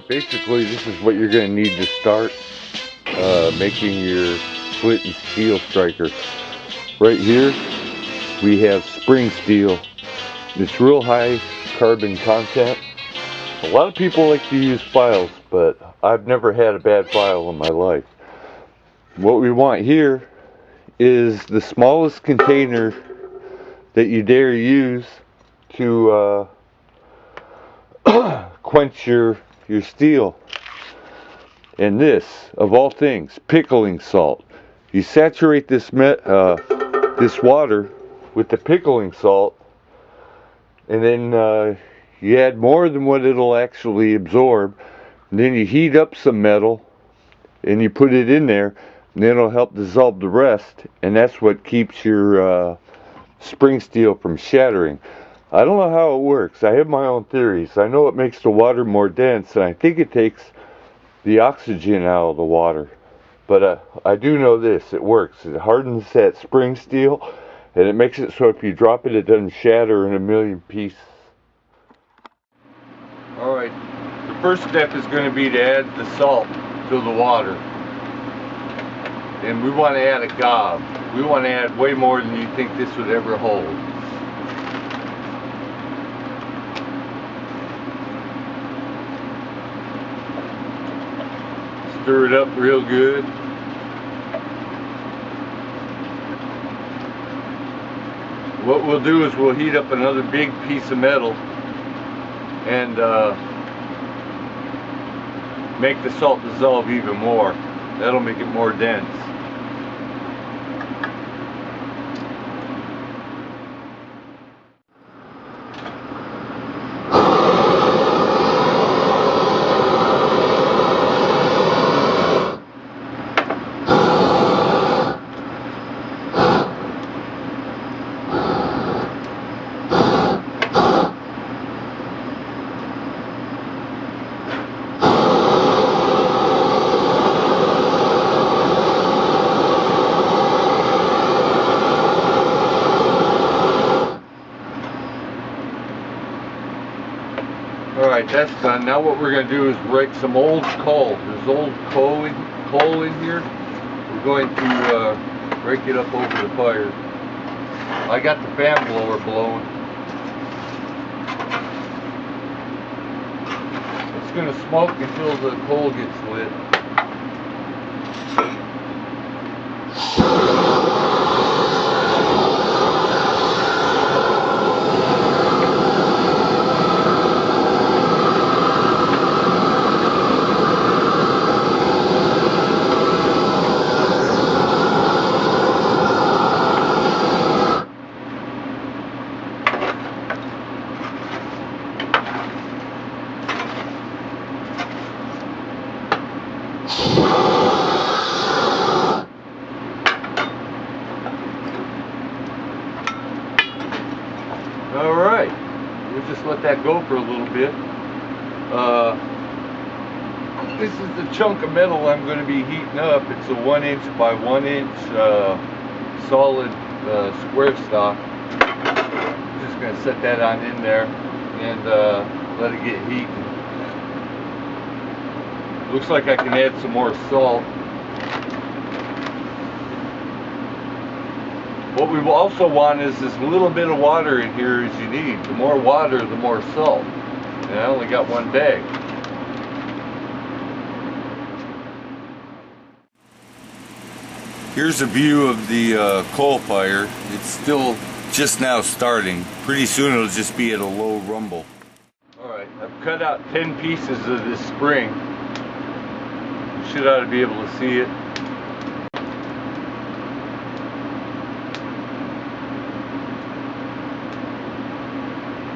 Alright, basically this is what you're going to need to start making your flint and steel striker. Right here we have spring steel. It's real high carbon content. A lot of people like to use files, but I've never had a bad file in my life. What we want here is the smallest container that you dare use to quench your steel. And this, of all things, pickling salt. You saturate this this water with the pickling salt, and then you add more than what it'll actually absorb. And then you heat up some metal, and you put it in there, and then it'll help dissolve the rest. And that's what keeps your spring steel from shattering. I don't know how it works. I have my own theories. I know it makes the water more dense, and I think it takes the oxygen out of the water. But I do know this, it works. It hardens that spring steel, and it makes it so if you drop it, it doesn't shatter in a million pieces. Alright, the first step is going to be to add the salt to the water. And we want to add a gob. We want to add way more than you think this would ever hold. Stir it up real good. What we'll do is we'll heat up another big piece of metal and make the salt dissolve even more. That'll make it more dense. Alright, that's done. Now what we're going to do is rake some old coal. There's old coal in here. We're going to rake it up over the fire. I got the fan blower blowing. It's going to smoke until the coal gets lit. Alright, we'll just let that go for a little bit. This is the chunk of metal I'm going to be heating up. It's a 1 inch by 1 inch solid square stock. I'm just going to set that on in there and let it get heating. Looks like I can add some more salt. What we also want is as little bit of water in here as you need. The more water, the more salt. And I only got one bag. Here's a view of the coal fire. It's still just now starting. Pretty soon it'll just be at a low rumble. Alright, I've cut out 10 pieces of this spring. You should ought to be able to see it.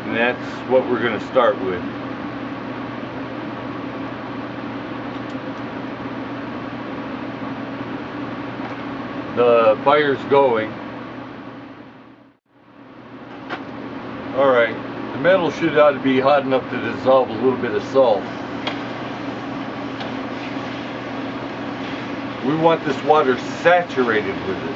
And that's what we're going to start with. The fire's going. Alright, the metal should ought to be hot enough to dissolve a little bit of salt. We want this water saturated with it.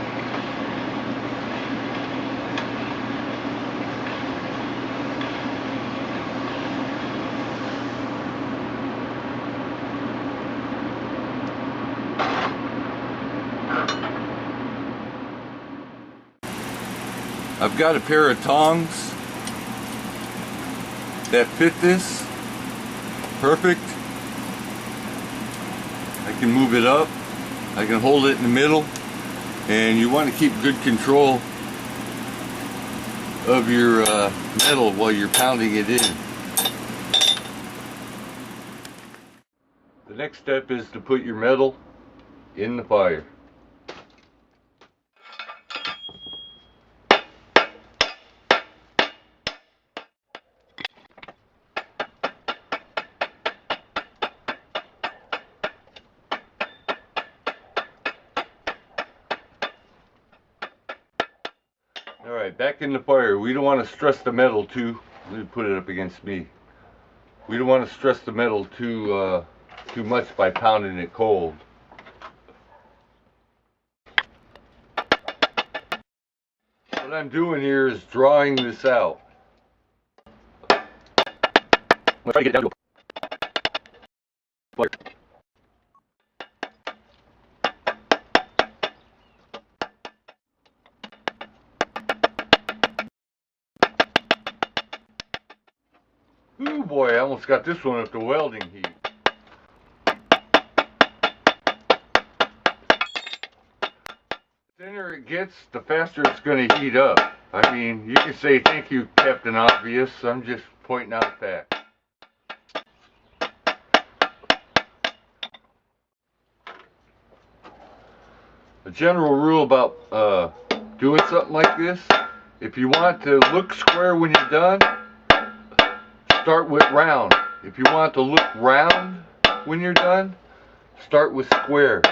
I've got a pair of tongs that fit this perfect. I can move it up, I can hold it in the middle, and you want to keep good control of your metal while you're pounding it in. The next step is to put your metal in the fire. Alright, back in the fire. We don't want to stress the metal too. Let me put it up against me. We don't want to stress the metal too much by pounding it cold. What I'm doing here is drawing this out. I'm going to try to get it down to a fire. Ooh boy, I almost got this one up to welding heat. The thinner it gets, the faster it's going to heat up. I mean, you can say thank you, Captain Obvious. I'm just pointing out that. A general rule about doing something like this, if you want to look square when you're done, start with round. If you want to look round when you're done, start with square.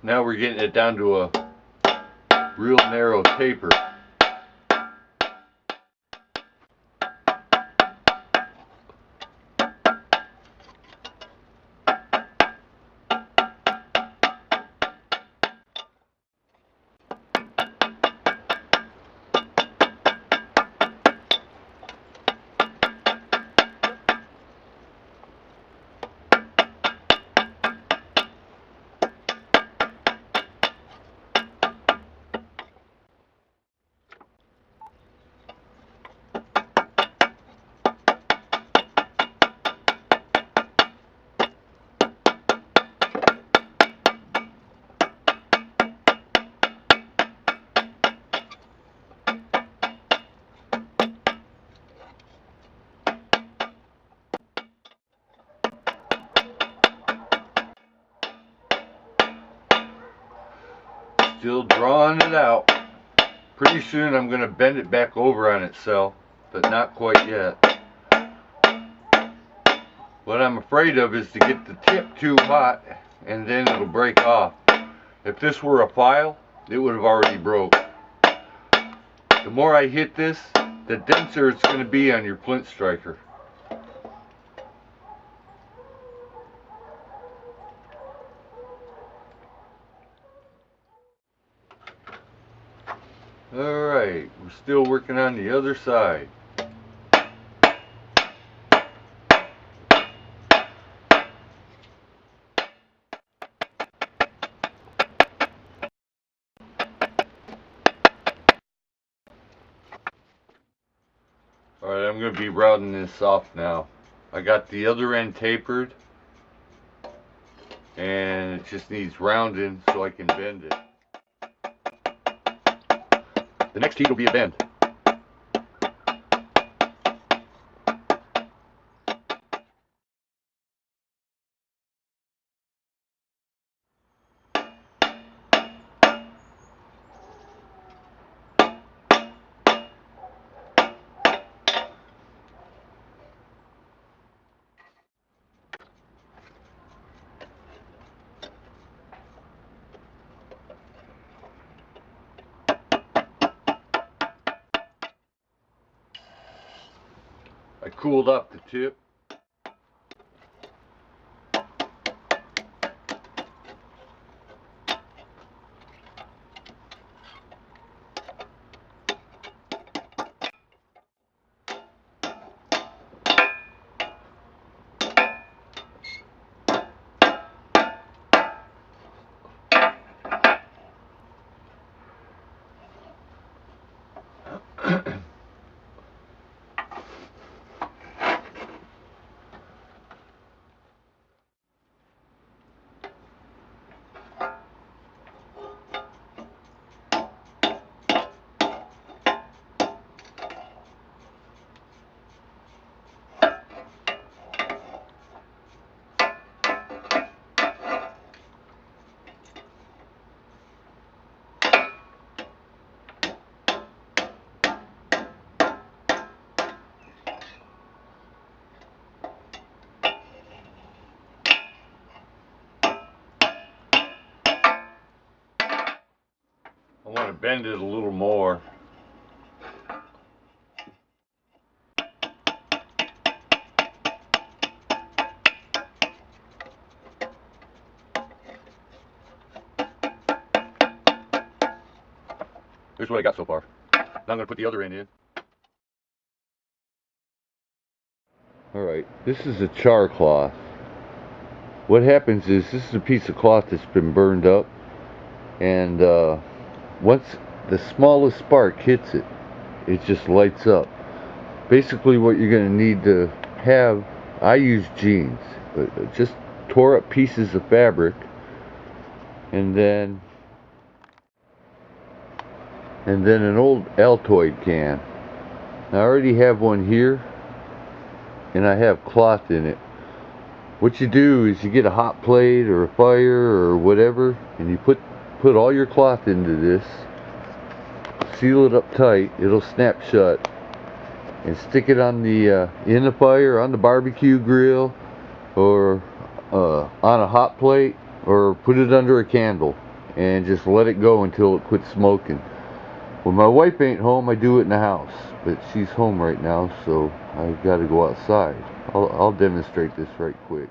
Now we're getting it down to a real narrow taper. Still drawing it out. Pretty soon I'm going to bend it back over on itself, but not quite yet. What I'm afraid of is to get the tip too hot and then it'll break off. If this were a file, it would have already broke. The more I hit this, the denser it's going to be on your flint striker. Alright, we're still working on the other side. Alright, I'm going to be rounding this off now. I got the other end tapered and it just needs rounding so I can bend it. The next heat will be a bend. I cooled up the tip. I want to bend it a little more. Here's what I got so far. Now I'm going to put the other end in. Alright, this is a char cloth. What happens is, this is a piece of cloth that's been burned up, and once the smallest spark hits it, it just lights up. Basically what you're going to need to have, I use jeans, but just tore up pieces of fabric, and then an old Altoid can. Now I already have one here, and I have cloth in it. What you do is you get a hot plate or a fire or whatever, and you put all your cloth into this, seal it up tight, it'll snap shut, and stick it on the in the fire, on the barbecue grill, or on a hot plate, or put it under a candle and just let it go until it quits smoking. When my wife ain't home, I do it in the house, but she's home right now, so I gotta go outside. I'll demonstrate this right quick.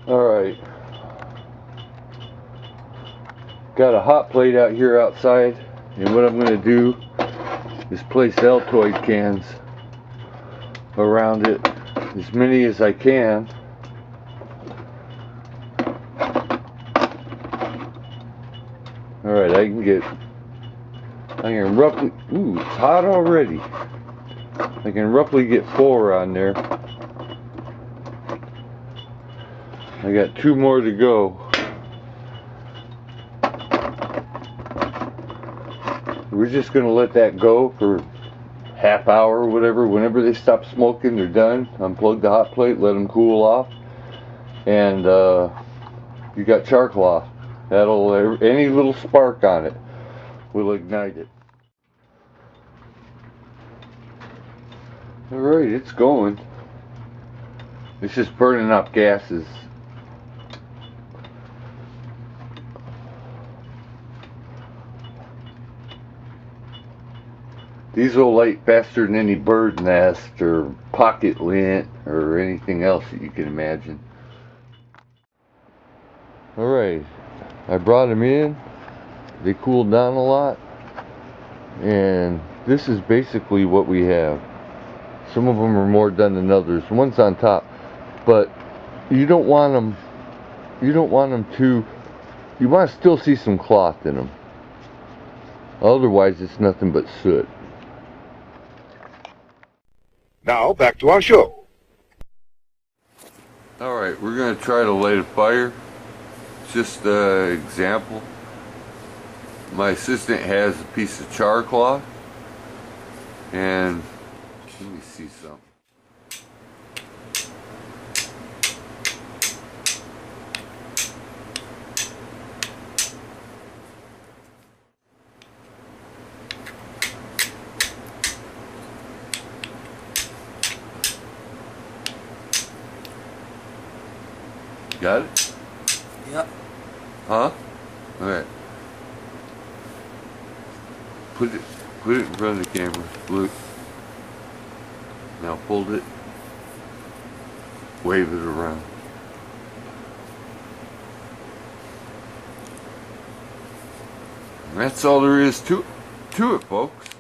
Alright. Got a hot plate out here outside, and what I'm gonna do is place Altoid cans around it, as many as I can. Alright, I can roughly, ooh, it's hot already. I can roughly get 4 on there. I got 2 more to go. We're just going to let that go for half hour or whatever. Whenever they stop smoking, they're done. Unplug the hot plate, let them cool off. And you got char cloth. That'll, any little spark on it will ignite it. Alright, it's going. It's just burning up gases. These will light faster than any bird nest or pocket lint or anything else that you can imagine. Alright, I brought them in. They cooled down a lot. And this is basically what we have. Some of them are more done than others. One's on top, but you don't want them to, you want to still see some cloth in them. Otherwise it's nothing but soot. Now back to our show. Alright, we're going to try to light a fire. Just an example. My assistant has a piece of char cloth, and let me see some. Got it? Yep. Huh? Alright. Put it in front of the camera. Look. Now fold it. Wave it around. And that's all there is to it, folks.